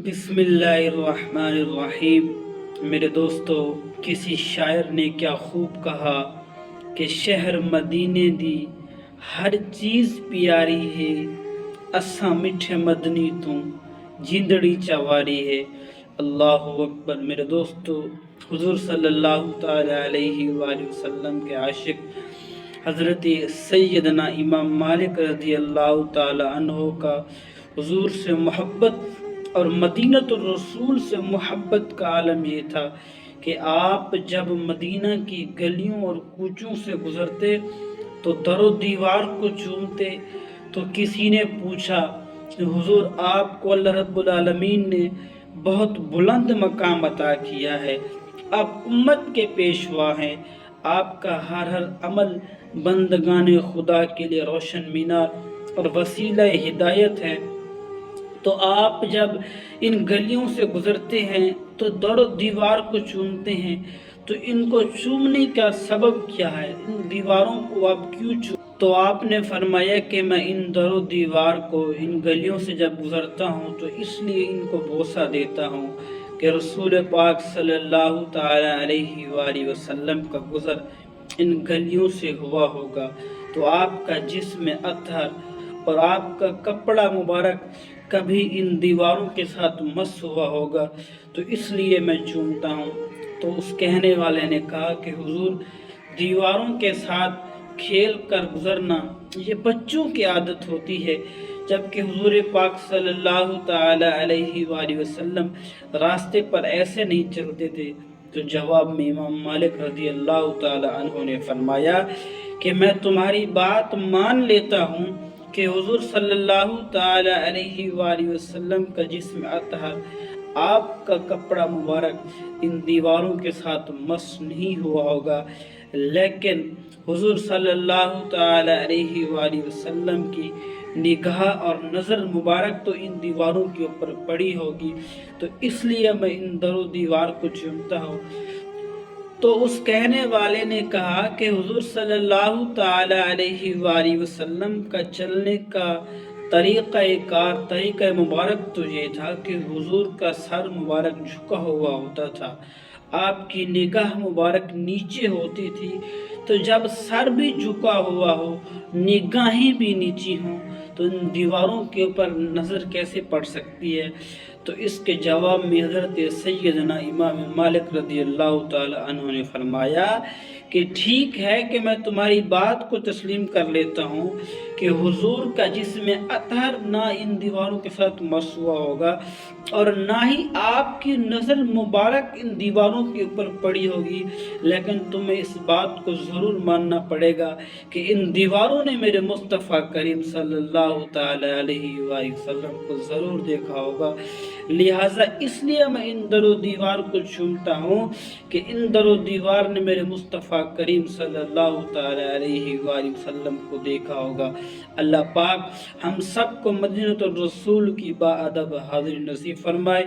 بسم اللہ الرحمن الرحیم۔ میرے دوستو، کسی شاعر نے کیا خوب کہا کہ شہر مدینے دی ہر چیز پیاری ہے، اساں میٹھے مدنی تو جیندڑی چواری ہے۔ اللہ اکبر۔ میرے دوستو، حضور صلی اللہ تعالی علیہ وآلہ وسلم کے عاشق حضرت سیدنا امام مالک رضی اللہ تعالی عنہ کا حضور سے محبت اور مدینۃ الرسول سے محبت کا عالم یہ تھا کہ آپ جب مدینہ کی گلیوں اور کوچوں سے گزرتے تو در و دیوار کو چومتے تو کسی نے پوچھا کہ حضور، آپ کو اللہ رب العالمین نے بہت بلند مقام عطا کیا ہے، آپ امت کے پیشوا ہیں، آپ کا ہر عمل بندگان خدا کے لیے روشن مینار اور وسیلہ ہدایت ہے، تو آپ جب ان گلیوں سے گزرتے ہیں تو در و دیوار کو چومتے ہیں، تو ان کو چومنے کا سبب کیا ہے؟ ان دیواروں کو آپ کیوں چومتے؟ تو آپ نے فرمایا کہ میں ان در و دیوار کو، ان گلیوں سے جب گزرتا ہوں تو اس لیے ان کو بوسہ دیتا ہوں کہ رسول پاک صلی اللہ تعالی علیہ وآلہ وسلم کا گزر ان گلیوں سے ہوا ہوگا تو آپ کا جسم اطہر اور آپ کا کپڑا مبارک کبھی ان دیواروں کے ساتھ مس ہوا ہوگا، تو اس لیے میں چومتا ہوں۔ تو اس کہنے والے نے کہا کہ حضور، دیواروں کے ساتھ کھیل کر گزرنا یہ بچوں کی عادت ہوتی ہے، جبکہ حضور پاک صلی اللہ تعالی علیہ وآلہ وسلم راستے پر ایسے نہیں چلتے تھے۔ تو جواب میں امام مالک رضی اللہ تعالی عنہ نے فرمایا کہ میں تمہاری بات مان لیتا ہوں کہ حضور صلی اللہ تعالی علیہ وآلہ وسلم کا جسم اطہر، آپ کا کپڑا مبارک ان دیواروں کے ساتھ مس نہیں ہوا ہوگا، لیکن حضور صلی اللہ تعالی علیہ وآلہ وسلم کی نگاہ اور نظر مبارک تو ان دیواروں کے اوپر پڑی ہوگی، تو اس لیے میں ان در و دیوار کو چومتا ہوں۔ تو اس کہنے والے نے کہا کہ حضور صلی اللہ تعالی علیہ وآلہ وسلم کا چلنے کا طریقہ مبارک تو یہ تھا کہ حضور کا سر مبارک جھکا ہوا ہوتا تھا، آپ کی نگاہ مبارک نیچے ہوتی تھی، تو جب سر بھی جھکا ہوا ہو، نگاہیں بھی نیچی ہوں، تو ان دیواروں کے اوپر نظر کیسے پڑ سکتی ہے؟ تو اس کے جواب میں حضرت سیدنا امام مالک رضی اللہ تعالی عنہ نے فرمایا کہ ٹھیک ہے کہ میں تمہاری بات کو تسلیم کر لیتا ہوں کہ حضور کا جسم اطہر نہ ان دیواروں کے ساتھ مس ہوا ہوگا اور نہ ہی آپ کی نظر مبارک ان دیواروں کے اوپر پڑی ہوگی، لیکن تمہیں اس بات کو ضرور ماننا پڑے گا کہ ان دیواروں نے میرے مصطفیٰ کریم صلی اللہ تعالی علیہ وآلہ وسلم کو ضرور دیکھا ہوگا، لہٰذا اس لیے میں ان در و دیوار کو چومتا ہوں کہ ان در و دیوار نے میرے مصطفیٰ کریم صلی اللہ تعالی علیہ وآلہ وسلم کو دیکھا ہوگا۔ اللہ پاک ہم سب کو مدینۃ الرسول کی با ادب حاضری نصیب فرمائے۔